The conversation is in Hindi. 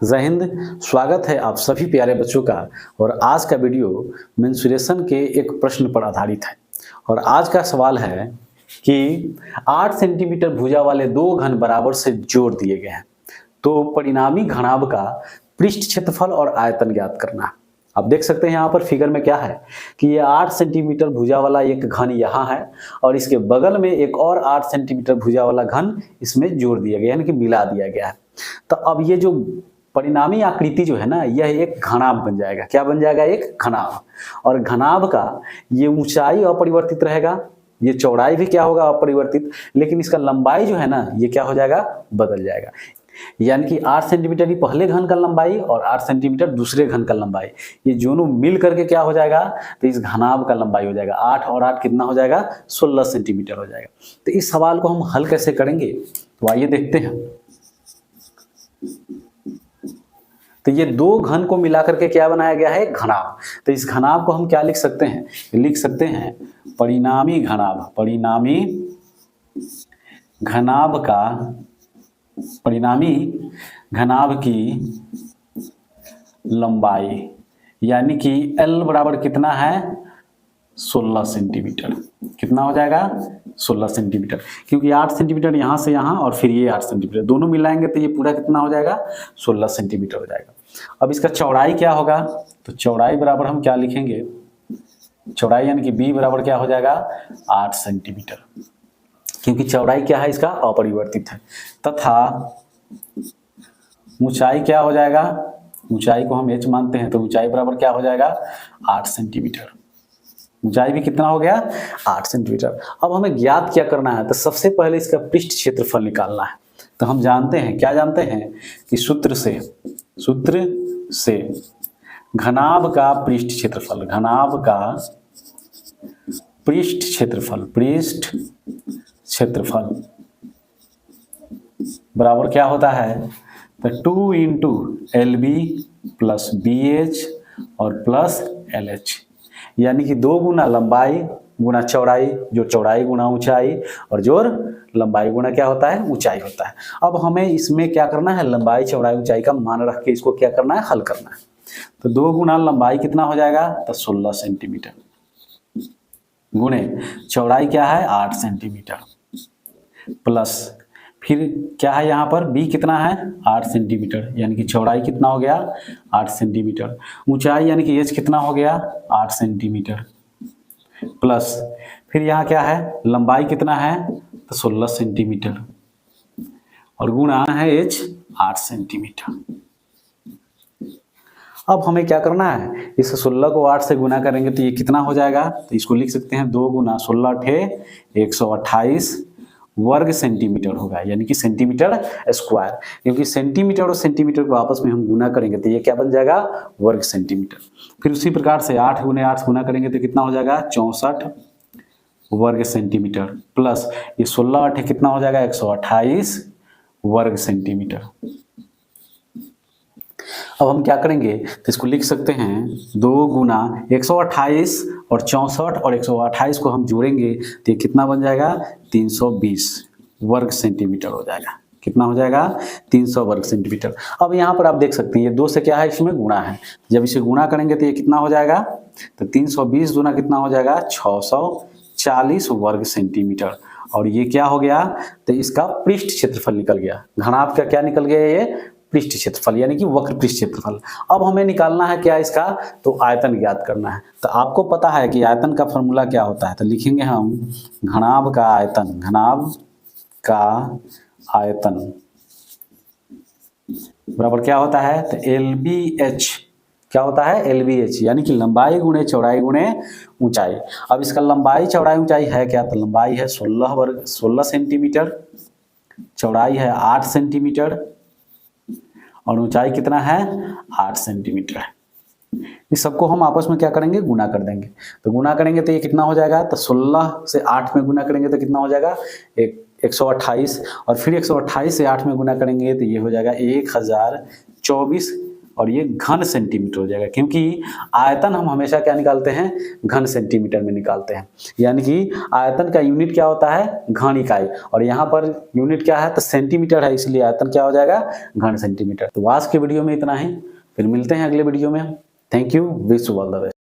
जय हिंद। स्वागत है आप सभी प्यारे बच्चों का। और आज का वीडियो मेंस्ट्रुएशन के एक प्रश्न पर आधारित है। और आज का सवाल है कि 8 सेंटीमीटर भुजा वाले दो घन बराबर से जोड़ दिए गए हैं, तो परिणामी घनाभ का पृष्ठ क्षेत्रफल और आयतन ज्ञात करना है। आप देख सकते हैं यहाँ पर फिगर में क्या है कि ये 8 सेंटीमीटर भुजा वाला एक घन यहाँ है और इसके बगल में एक और 8 सेंटीमीटर भुजा वाला घन इसमें जोड़ दिया गया, यानी कि मिला दिया गया है। तो अब ये जो परिणामी आकृति जो है ना, यह एक घनाभ बन जाएगा। क्या बन जाएगा? एक घनाभ। और घनाभ का ये ऊंचाई अपरिवर्तित रहेगा, ये चौड़ाई भी क्या होगा? अपरिवर्तित। लेकिन इसका लंबाई जो है ना, ये क्या हो जाएगा? बदल जाएगा। यानी कि 8 सेंटीमीटर ही पहले घन का लंबाई और 8 सेंटीमीटर दूसरे घन का लंबाई, ये दोनों मिल करके क्या हो जाएगा? तो इस घनाभ का लंबाई हो जाएगा 8 और 8 कितना हो जाएगा? 16 सेंटीमीटर हो जाएगा। तो इस सवाल को हम हल कैसे करेंगे, तो आइए देखते हैं। तो ये दो घन को मिलाकर के क्या बनाया गया है? घनाभ। तो इस घनाभ को हम क्या लिख सकते हैं? लिख सकते हैं परिणामी घनाभ। परिणामी घनाभ का, परिणामी घनाभ की लंबाई, यानी कि L बराबर कितना है? 16 सेंटीमीटर। कितना हो जाएगा? 16 सेंटीमीटर, क्योंकि 8 सेंटीमीटर यहाँ से यहाँ और फिर ये 8 सेंटीमीटर दोनों मिलाएंगे तो ये पूरा कितना हो जाएगा? 16 सेंटीमीटर हो जाएगा। अब इसका चौड़ाई क्या होगा? तो चौड़ाई बराबर हम क्या लिखेंगे? चौड़ाई यानी कि B बराबर क्या हो जाएगा? 8 सेंटीमीटर, क्योंकि चौड़ाई क्या है? इसका अपरिवर्तित है। तथा ऊंचाई क्या हो जाएगा? ऊंचाई को हम h मानते हैं, तो ऊंचाई बराबर क्या हो जाएगा? 8 सेंटीमीटर। ऊंचाई भी कितना हो गया? 8 सेंटीमीटर। अब हमें ज्ञात क्या करना है? तो सबसे पहले इसका पृष्ठ क्षेत्रफल निकालना है। तो हम जानते हैं, क्या जानते हैं कि सूत्र से घनाभ का पृष्ठ क्षेत्रफल, घनाभ का पृष्ठ क्षेत्रफल बराबर क्या होता है? तो 2 इंटू LB प्लस BH और प्लस LH, यानी कि 2 गुना लंबाई गुना चौड़ाई, जो चौड़ाई गुना ऊंचाई और जो लंबाई गुना क्या होता है? ऊंचाई होता है। अब हमें इसमें क्या करना है? लंबाई चौड़ाई ऊंचाई का मान रख के इसको क्या करना है? हल करना है। तो 2 गुना लंबाई कितना हो जाएगा? तो 16 सेंटीमीटर गुणे चौड़ाई क्या है? 8 सेंटीमीटर प्लस फिर क्या है यहाँ पर? B कितना है? 8 सेंटीमीटर, यानी कि चौड़ाई कितना हो गया? 8 सेंटीमीटर। ऊंचाई यानी कि h कितना हो गया? 8 सेंटीमीटर प्लस फिर यहाँ क्या है? लंबाई कितना है? तो 16 सेंटीमीटर और गुणा है h 8 सेंटीमीटर। अब हमें क्या करना है? इस 16 को 8 से गुना करेंगे तो ये कितना हो जाएगा? तो इसको लिख सकते हैं 2 गुना 16 × 128 वर्ग सेंटीमीटर होगा, यानी कि सेंटीमीटर स्क्वायर। क्योंकि सेंटीमीटर और सेंटीमीटर को आपस में हम गुना करेंगे तो ये क्या बन जाएगा? वर्ग सेंटीमीटर। फिर उसी प्रकार से 8 गुने 8 गुना करेंगे तो कितना हो जाएगा? 64 वर्ग सेंटीमीटर प्लस ये 16 8 कितना हो जाएगा? 128 वर्ग सेंटीमीटर। अब हम क्या करेंगे? तो इसको लिख सकते हैं 2 गुना 128 और 64 और 128 को हम जोड़ेंगे तो ये कितना बन जाएगा? 320 वर्ग सेंटीमीटर हो जाएगा। कितना हो जाएगा? 300 वर्ग सेंटीमीटर। अब यहाँ पर आप देख सकते हैं ये 2 से क्या है? इसमें गुणा है। जब इसे गुणा करेंगे तो ये कितना हो जाएगा? तो 320 गुना कितना हो जाएगा? 640 वर्ग सेंटीमीटर। और ये क्या हो गया? तो इसका पृष्ठ क्षेत्रफल निकल गया। घनाभ का क्या निकल गया? ये पृष्ठ क्षेत्रफल, यानी कि वक्र पृष्ठ क्षेत्रफल। अब हमें निकालना है क्या इसका? तो आयतन ज्ञात करना है। तो आपको पता है कि आयतन का फॉर्मूला क्या होता है? तो लिखेंगे हम घनाभ का आयतन, घनाभ का आयतन बराबर क्या होता है? तो LBH। क्या होता है? LBH, यानी कि लंबाई गुणे चौड़ाई गुणे ऊंचाई। अब इसका लंबाई चौड़ाई ऊंचाई है क्या? तो लंबाई है 16 सेंटीमीटर, चौड़ाई है 8 सेंटीमीटर और ऊंचाई कितना है? 8 सेंटीमीटर है। इस सबको हम आपस में क्या करेंगे? गुना कर देंगे। तो गुना करेंगे तो ये कितना हो जाएगा? तो 16 से 8 में गुना करेंगे तो कितना हो जाएगा? 128 और फिर 128 से 8 में गुना करेंगे तो ये हो जाएगा 1024 और ये घन सेंटीमीटर हो जाएगा, क्योंकि आयतन हम हमेशा क्या निकालते हैं, घन सेंटीमीटर में निकालते हैं। यानी कि आयतन का यूनिट क्या होता है, घन इकाई, और यहाँ पर यूनिट क्या है तो सेंटीमीटर है, इसलिए आयतन क्या हो जाएगा, घन सेंटीमीटर। तो आज के वीडियो में इतना ही, फिर मिलते हैं अगले वीडियो में। Thank you, wish you all the best.